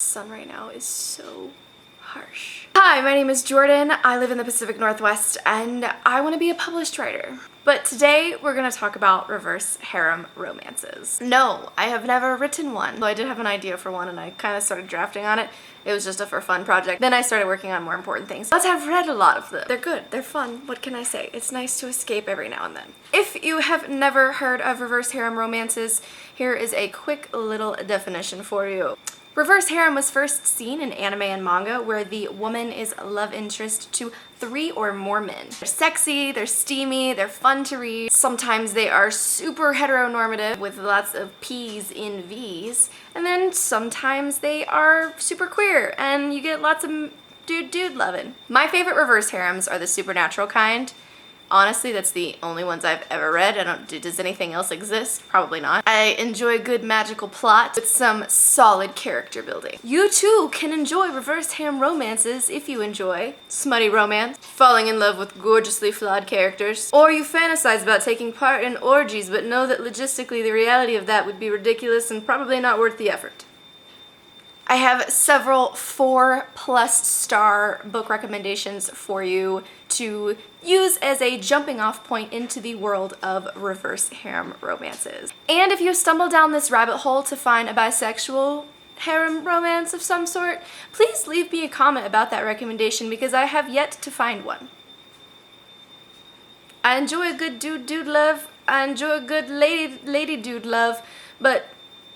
Sun right now is so harsh. Hi, my name is Jordan. I live in the Pacific Northwest and I want to be a published writer. But today we're going to talk about reverse harem romances. No, I have never written one. Though I did have an idea for one and I kind of started drafting on it. It was just a for fun project. Then I started working on more important things. But I've read a lot of them. They're good. They're fun. What can I say? It's nice to escape every now and then. If you have never heard of reverse harem romances, here is a quick little definition for you. Reverse harem was first seen in anime and manga where the woman is love interest to 3 or more men. They're sexy, they're steamy, they're fun to read. Sometimes they are super heteronormative with lots of P's in V's. And then sometimes they are super queer and you get lots of dude loving. My favorite reverse harems are the supernatural kind. Honestly, that's the only ones I've ever read. Does anything else exist? Probably not. I enjoy a good magical plot with some solid character building. You too can enjoy reverse harem romances if you enjoy smutty romance, falling in love with gorgeously flawed characters, or you fantasize about taking part in orgies but know that logistically the reality of that would be ridiculous and probably not worth the effort. I have several 4+ star book recommendations for you to use as a jumping off point into the world of reverse harem romances. And if you stumble down this rabbit hole to find a bisexual harem romance of some sort, please leave me a comment about that recommendation because I have yet to find one. I enjoy a good dude love, I enjoy a good lady dude love, but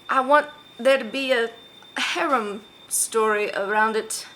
I want there to be a harem story around it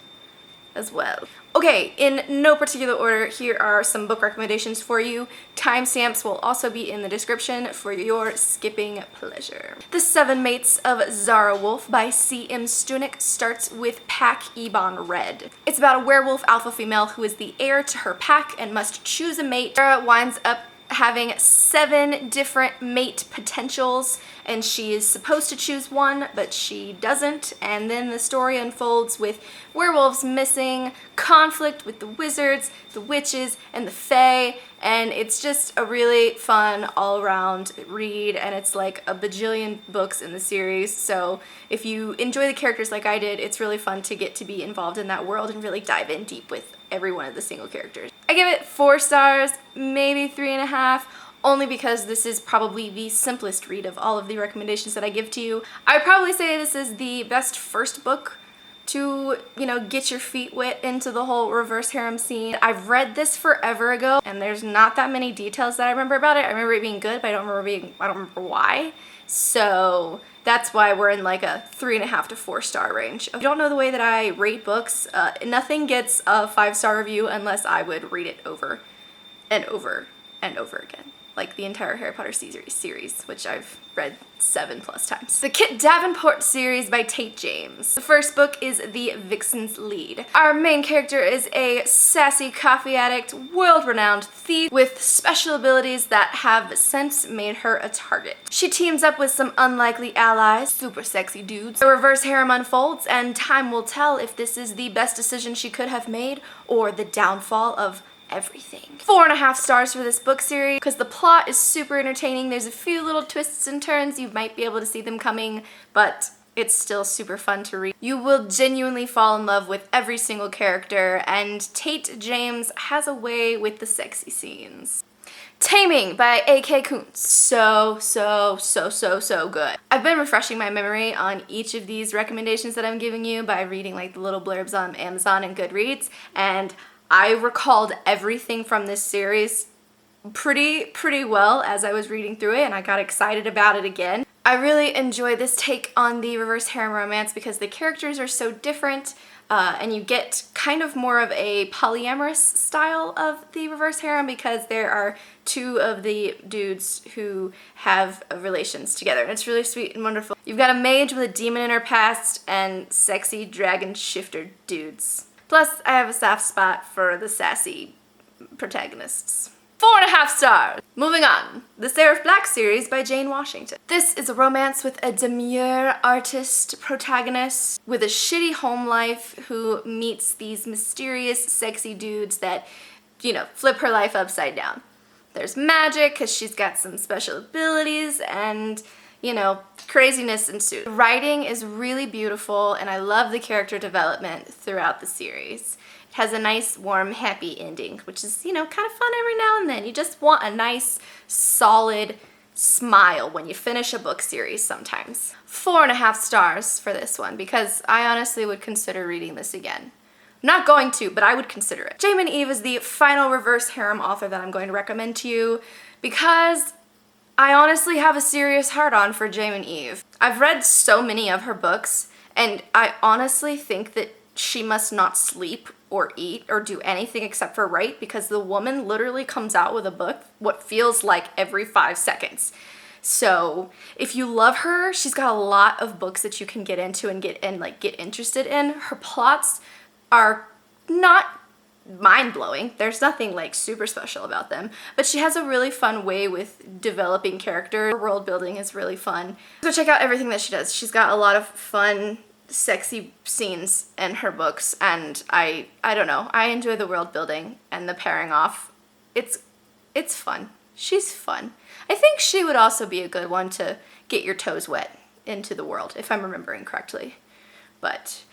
as well. Okay, in no particular order, here are some book recommendations for you. Timestamps will also be in the description for your skipping pleasure. The Seven Mates of Zara Wolf by C.M. Stunich starts with Pack Ebon Red. It's about a werewolf alpha female who is the heir to her pack and must choose a mate. Zara winds up having 7 different mate potentials and she is supposed to choose one but she doesn't, and then the story unfolds with werewolves missing, conflict with the wizards, the witches, and the fae, and it's just a really fun all-around read, and it's like a bajillion books in the series, so if you enjoy the characters like I did, it's really fun to get to be involved in that world and really dive in deep with every one of the single characters. I give it 4 stars, maybe 3.5, only because this is probably the simplest read of all of the recommendations that I give to you. I'd probably say this is the best first book to, get your feet wet into the whole reverse harem scene. I've read this forever ago and there's not that many details that I remember about it. I remember it being good, but I don't remember why. So that's why we're in like a 3.5 to 4 star range. If you don't know the way that I rate books, nothing gets a 5-star review unless I would read it over and over and over again. Like the entire Harry Potter series, which I've read 7+ times. The Kit Davenport series by Tate James. The first book is The Vixen's Lead. Our main character is a sassy coffee addict, world-renowned thief with special abilities that have since made her a target. She teams up with some unlikely allies, super sexy dudes. The reverse harem unfolds and time will tell if this is the best decision she could have made or the downfall of everything. 4.5 stars for this book series because the plot is super entertaining. There's a few little twists and turns. You might be able to see them coming, but it's still super fun to read. You will genuinely fall in love with every single character, and Tate James has a way with the sexy scenes. Taming by A.K. Koonce. So good. I've been refreshing my memory on each of these recommendations that I'm giving you by reading like the little blurbs on Amazon and Goodreads, and I recalled everything from this series pretty well as I was reading through it, and I got excited about it again. I really enjoy this take on the reverse harem romance because the characters are so different, and you get kind of more of a polyamorous style of the reverse harem because there are 2 of the dudes who have relations together, and it's really sweet and wonderful. You've got a mage with a demon in her past and sexy dragon shifter dudes. Plus, I have a soft spot for the sassy protagonists. 4.5 stars! Moving on. The Seraph Black series by Jane Washington. This is a romance with a demure artist protagonist with a shitty home life who meets these mysterious sexy dudes that, flip her life upside down. There's magic because she's got some special abilities, and you know, craziness ensues. The writing is really beautiful, and I love the character development throughout the series. It has a nice, warm, happy ending, which is, you know, kind of fun every now and then. You just want a nice, solid smile when you finish a book series sometimes. 4.5 stars for this one, because I honestly would consider reading this again. Not going to, but I would consider it. Jaymin Eve is the final reverse harem author that I'm going to recommend to you because I honestly have a serious heart-on for Jaymin Eve. I've read so many of her books, and I honestly think that she must not sleep or eat or do anything except for write, because the woman literally comes out with a book what feels like every 5 seconds. So if you love her, she's got a lot of books that you can get into and get interested in. Her plots are not mind-blowing. There's nothing like super special about them, but she has a really fun way with developing character. Her world building is really fun. So check out everything that she does. She's got a lot of fun, sexy scenes in her books, and I don't know, I enjoy the world building and the pairing off. It's fun. She's fun. I think she would also be a good one to get your toes wet into the world, if I'm remembering correctly. But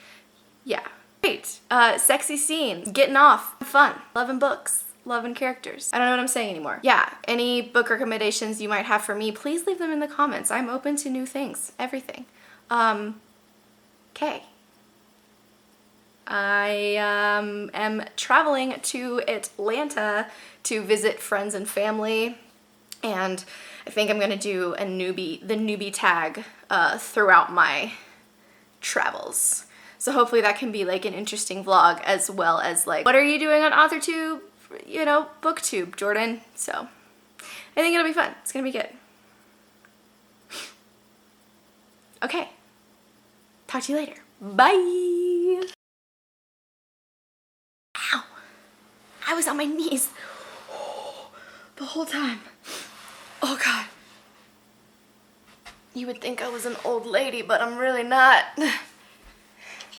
yeah. Great. Sexy scenes, getting off, fun, loving books, loving characters. I don't know what I'm saying anymore. Yeah, any book recommendations you might have for me, please leave them in the comments. I'm open to new things, everything. Okay. I am traveling to Atlanta to visit friends and family, and I think I'm gonna do the newbie tag throughout my travels. So hopefully that can be like an interesting vlog, as well as like, what are you doing on AuthorTube, you know, BookTube, Jordan? So I think it'll be fun. It's gonna be good. Okay. Talk to you later. Bye. Ow. I was on my knees the whole time. Oh God. You would think I was an old lady, but I'm really not.